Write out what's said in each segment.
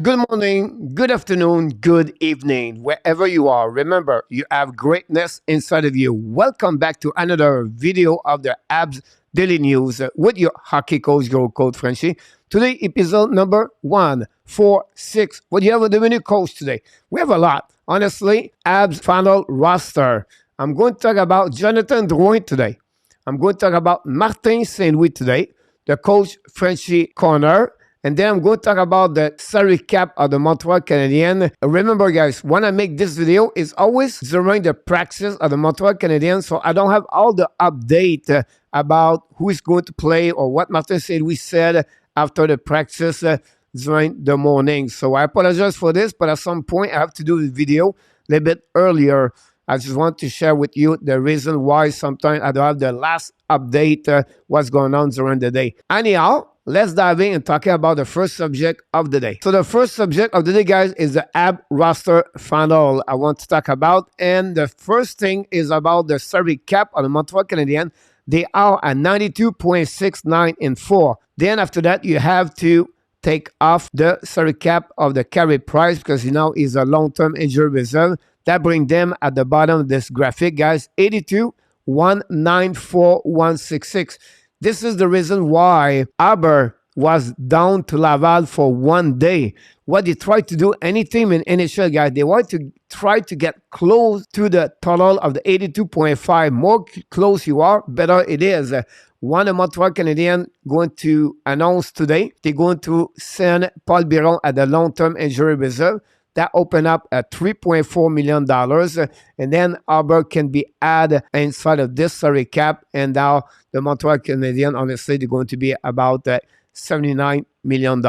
Good morning, good afternoon, good evening, wherever you are. Remember, you have greatness inside of you. Welcome back to another video of the ABS Daily News with your hockey coach, your coach Frenchy. Today, episode number 146. What do you have with the menu coach today? We have a lot. Honestly, ABS final roster. I'm going to talk about Jonathan Drouin today. I'm going to talk about Martin Saint-Louis today, the coach Frenchy corner. And then I'm going to talk about the salary cap of the Montreal Canadiens. Remember, guys, when I make this video, it's always during the practice of the Montreal Canadiens, so I don't have all the update about who is going to play or what Martin Saint-Louis said after the practice during the morning. So I apologize for this, but at some point I have to do the video a little bit earlier. I just want to share with you the reason why sometimes I don't have the last update, what's going on during the day. Anyhow, let's dive in and talking about the first subject of the day. So the first subject of the day, guys, is the AB roster final I want to talk about. And the first thing is about the salary cap of the Montreal Canadiens. They are at 92.69 in 4. Then after that, you have to take off the salary cap of the Carey Price because you know he's a long-term injury reserve. That brings them at the bottom of this graphic, guys, 82,194,166. This is the reason why Arber was down to Laval for 1 day. What they tried to do, any team in NHL, guys, they want to try to get close to the total of the 82.5. More close you are, better it is. One of Montreal Canadiens going to announce today, they're going to send Paul Biron at the long-term injury reserve. That opened up at $3.4 million. And then Arber can be added inside of this salary cap. And now the Montreal Canadiens, honestly, they're going to be about $79 million.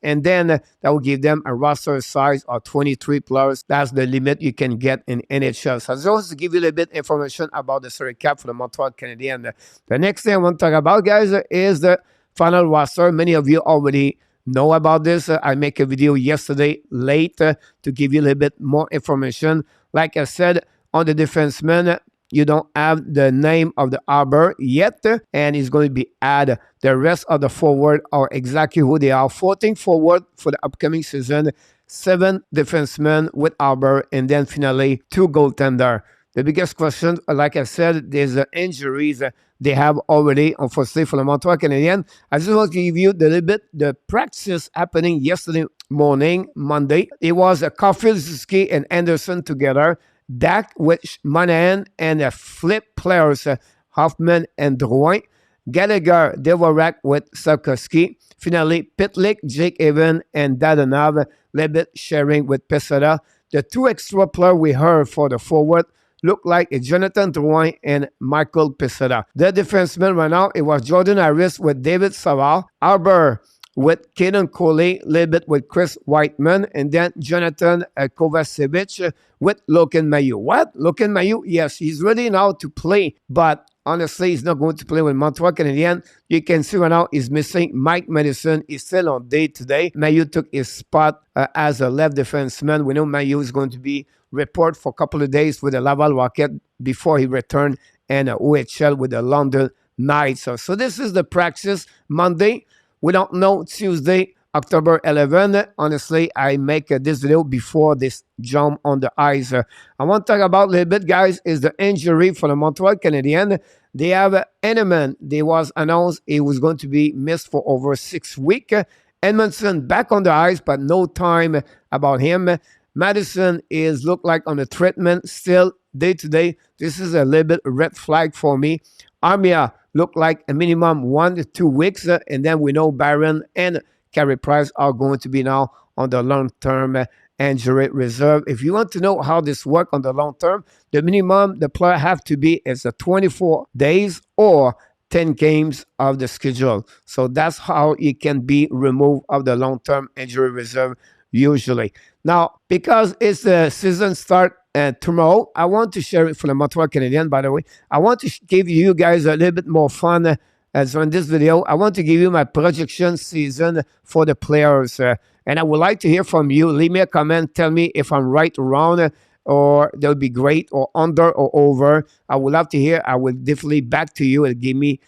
And then that will give them a roster size of 23 players. That's the limit you can get in NHL. So just to give you a little bit information about the salary cap for the Montreal Canadiens. The next thing I want to talk about, guys, is the final roster. Many of you already know about this. I make a video yesterday late to give you a little bit more information. Like I said, on the defenseman, you don't have the name of the Arber yet, and it's going to be added. The rest of the forward are exactly who they are. 14 forward for the upcoming season, 7 defensemen with Arber, and then finally 2 goaltender. The biggest question, like I said, there's injuries they have already, unfortunately, for the Montreal Canadiens. I just want to give you the practice happening yesterday morning, Monday. It was Caulfield, Suzuki, and Anderson together. Dak with Monahan and flip players, Hoffman and Drouin. Gallagher, Devorak with Sarkowski. Finally, Pitlick, Jake Evan, and Dadonov, Levitt sharing with Pesada. The 2 extra players we heard for the forward look like Jonathan Drouin and Michael Pesada. The defenseman right now, it was Jordan Harris with David Savard, Arber with Kaden Coley, Levitt with Chris Whiteman, and then Jonathan Kovacevic with Logan Mailloux. What? Logan Mailloux? Yes, he's ready now to play, but honestly, he's not going to play with Montreal Canadiens. You can see right now he's missing Mike Madison. He's still on day today. Mailloux took his spot as a left defenseman. We know Mailloux is going to be report for a couple of days with the Laval Rocket before he returned and OHL with the London Knights. So this is the practice Monday. We don't know Tuesday, October 11. Honestly, I make this video before this jump on the ice. I want to talk about a little bit, guys, is the injury for the Montreal Canadiens. They have Henneman. They was announced he was going to be missed for over 6 weeks. Edmondson back on the ice, but no time about him. Madison is look like on the treatment still day to day. This is a little bit red flag for me. Armia look like a minimum 1 to 2 weeks, and then we know Byron and Carey Price are going to be now on the long-term injury reserve. If you want to know how this works on the long term, the minimum the player have to be is 24 days or 10 games of the schedule. So that's how he can be removed of the long-term injury reserve usually. Now, because it's the season start tomorrow, I want to share it for the Montreal Canadiens, by the way. I want to give you guys a little bit more fun as in this video. I want to give you my projection season for the players. And I would like to hear from you. Leave me a comment. Tell me if I'm right or wrong, or that would be great, or under or over. I would love to hear. I will definitely back to you and give me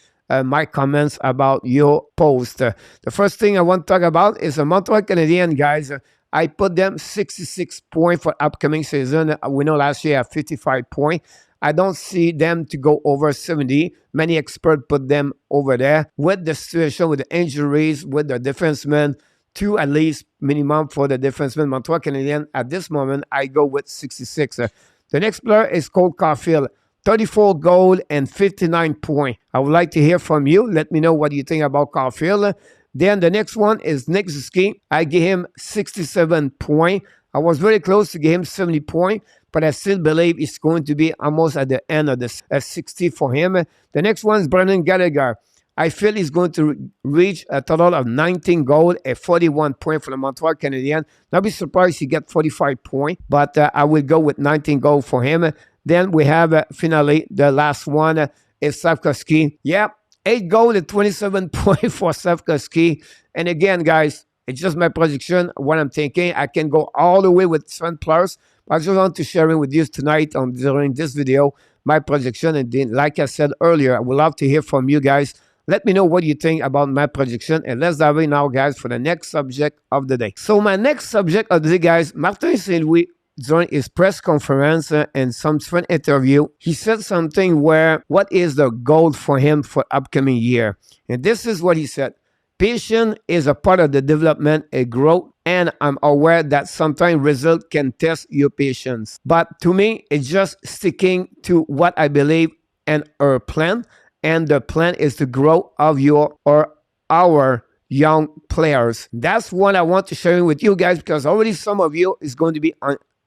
my comments about your post. The first thing I want to talk about is the Montreal Canadiens, guys. I put them 66 points for upcoming season. We know last year at 55 points. I don't see them to go over 70. Many experts put them over there. With the situation, with the injuries, with the defensemen, 2 at least minimum for the defenseman. Montreal Canadiens, at this moment, I go with 66. The next player is Cole Caulfield. 34 goals and 59 points. I would like to hear from you. Let me know what you think about Caulfield. Then the next one is Nick Suzuki. I give him 67 points. I was very close to give him 70 points, but I still believe it's going to be almost at the end of the 60 for him. The next one is Brendan Gallagher. I feel he's going to reach a total of 19 goals and 41 points for the Montreal Canadiens. Not be surprised he get 45 points, but I will go with 19 goals for him. Then we have finally the last one is Slavkovsky. Yeah, 8 goals and 27 points for Slavkovsky. And again, guys, it's just my prediction, what I'm thinking. I can go all the way with 7 players. I just want to share it with you tonight during this video, my prediction. And then, like I said earlier, I would love to hear from you guys. Let me know what you think about my prediction. And let's dive in now, guys, for the next subject of the day. So my next subject of the day, guys, Martin St. Louis, during his press conference and some friend interview, he said something where, what is the goal for him for upcoming year? And this is what he said. Patience is a part of the development and growth, and I'm aware that sometimes results can test your patience. But to me, it's just sticking to what I believe and our plan, and the plan is to grow of your or our young players. That's what I want to share with you guys, because already some of you is going to be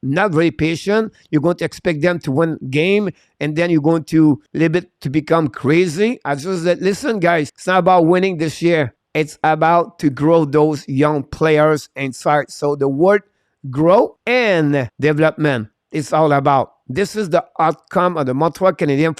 not very patient. You're going to expect them to win game, and then you're going to a little bit to become crazy. I just said, listen, guys, it's not about winning this year. It's about to grow those young players inside. So the word grow and development is all about. This is the outcome of the Montreal Canadiens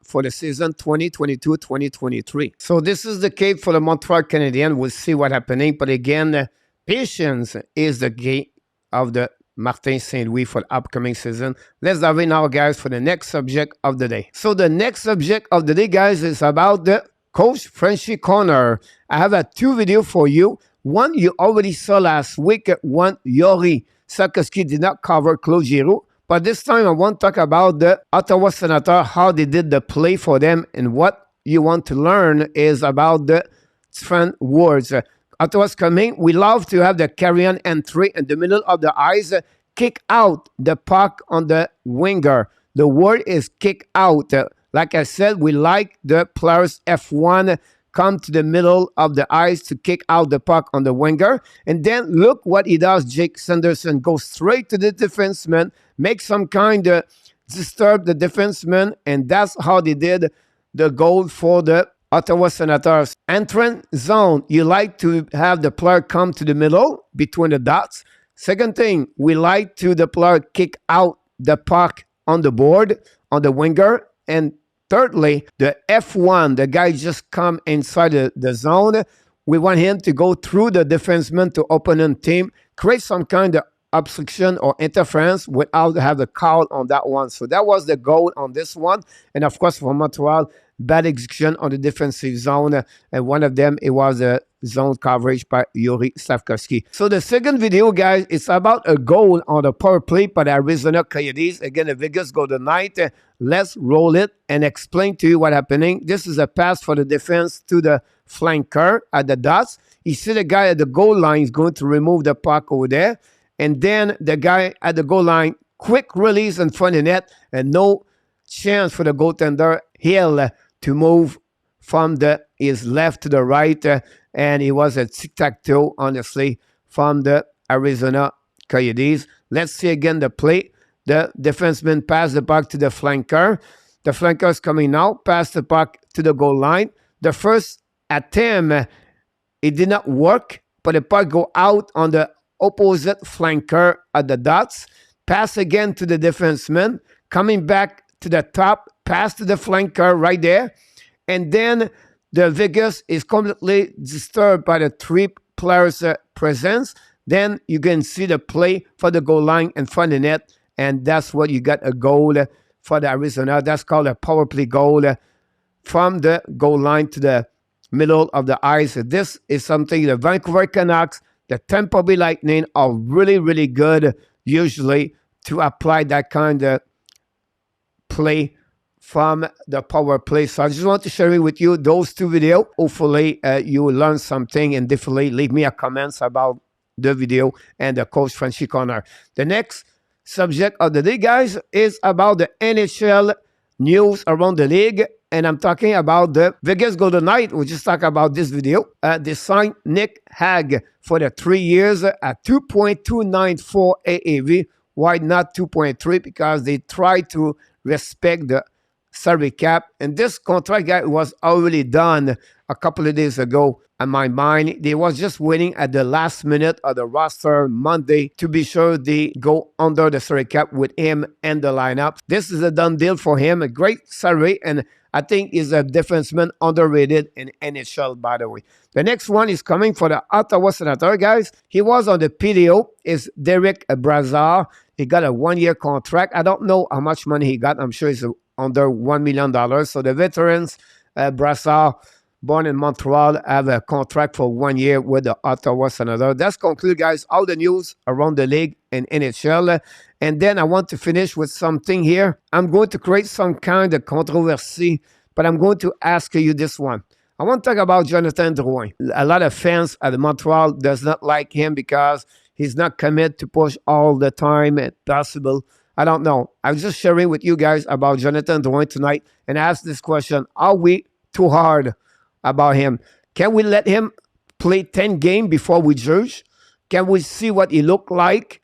for the season 2022-2023. So this is the case for the Montreal Canadiens. We'll see what's happening. But again, patience is the key of the Martin St. Louis for the upcoming season. Let's dive in now, guys, for the next subject of the day. So the next subject of the day, guys, is about the Coach Frenchy Corner. I have 2 videos for you. One you already saw last week. One Yuri Slavkovsky did not cover Claude Giroux. But this time I want to talk about the Ottawa Senators, how they did the play for them. And what you want to learn is about the different words. Ottawa's coming. We love to have the carry-on entry in the middle of the ice. Kick out the puck on the winger. The word is kick out. Like I said, we like the players F1 come to the middle of the ice to kick out the puck on the winger. And then look what he does. Jake Sanderson goes straight to the defenseman, make some kind of disturb the defenseman, and that's how they did the goal for the Ottawa Senators. Entrance zone, you like to have the player come to the middle between the dots. Second thing, we like to the player kick out the puck on the board, on the winger. And thirdly, the F1, the guy just come inside the zone. We want him to go through the defenseman to opponent team, create some kind of obstruction or interference without have a call on that one. So that was the goal on this one. And of course, for Montreal, bad execution on the defensive zone. And one of them, it was a zone coverage by Yuri Slavkovsky. So the second video, guys, it's about a goal on the power play by the Arizona Coyotes. Again, the Vegas Golden Knights. Let's roll it and explain to you what's happening. This is a pass for the defense to the flanker at the dots. You see the guy at the goal line is going to remove the puck over there. And then the guy at the goal line, quick release in front of the net, and no chance for the goaltender Hill to move from his left to the right. And it was a tic-tac-toe, honestly, from the Arizona Coyotes. Let's see again the play. The defenseman passed the puck to the flanker. The flanker is coming now, pass the puck to the goal line. The first attempt, it did not work, but the puck go out on the opposite flanker at the dots. Pass again to the defenseman. Coming back to the top, pass to the flanker right there. And then the Vegas is completely disturbed by the 3 players' presence. Then you can see the play for the goal line in front of the net. And that's what you got, a goal for the Arizona. That's called a power play goal from the goal line to the middle of the ice. This is something the Vancouver Canucks, The Tampa Bay Lightning are really, really good usually to apply that kind of play from the power play. So I just want to share with you those two videos. Hopefully you will learn something, and definitely leave me a comments about the video and the Coach Frenchy Corner. The next subject of the day, guys, is about the NHL news around the league. And I'm talking about the Vegas Golden Knights. We just talked about this video. They signed Nick Hague for the 3 years at 2.294 AAV. Why not 2.3? Because they try to respect the salary cap. And this contract guy was already done a couple of days ago. In my mind, they was just waiting at the last minute of the roster Monday to be sure they go under the salary cap with him and the lineup. This is a done deal for him. A great salary, and I think he's a defenseman underrated in NHL, by the way. The next one is coming for the Ottawa Senators, guys. He was on the PDO. Is Derek Brassard. He got a 1-year contract. I don't know how much money he got. I'm sure it's under $1 million. So the veterans, Brassard, born in Montreal, have a contract for 1 year with the Ottawa Senators. That's conclude, guys, all the news around the league and NHL. And then I want to finish with something here. I'm going to create some kind of controversy, but I'm going to ask you this one. I want to talk about Jonathan Drouin. A lot of fans at Montreal does not like him because he's not committed to push all the time if possible. I don't know. I'm just sharing with you guys about Jonathan Drouin tonight and ask this question. Are we too hard about him? Can we let him play 10 games before we judge? Can we see what he looked like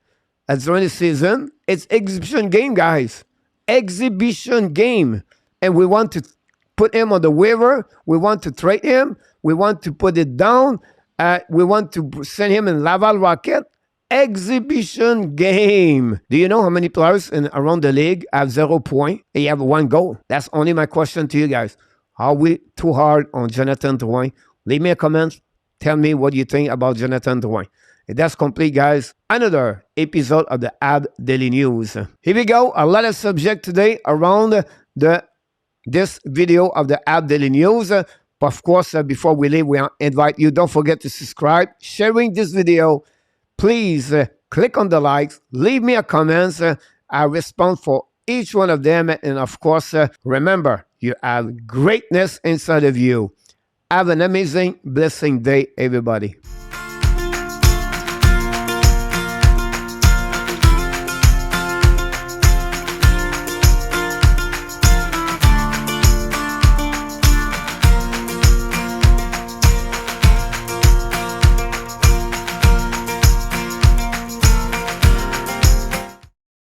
during the season? It's exhibition game, guys. Exhibition game. And we want to put him on the waiver. We want to trade him. We want to put it down. We want to send him in Laval Rocket. Exhibition game. Do you know how many players around the league have 0 points and you have 1 goal? That's only my question to you guys. Are we too hard on Jonathan Drouin? Leave me a comment. Tell me what you think about Jonathan Drouin. And that's complete, guys. Another episode of the AB Daily News. Here we go. A lot of subject today around this video of the AB Daily News. But of course, before we leave, we invite you. Don't forget to subscribe. Sharing this video. Please click on the likes. Leave me a comment. I respond for each one of them. And of course, remember, you have greatness inside of you. Have an amazing, blessing day, everybody.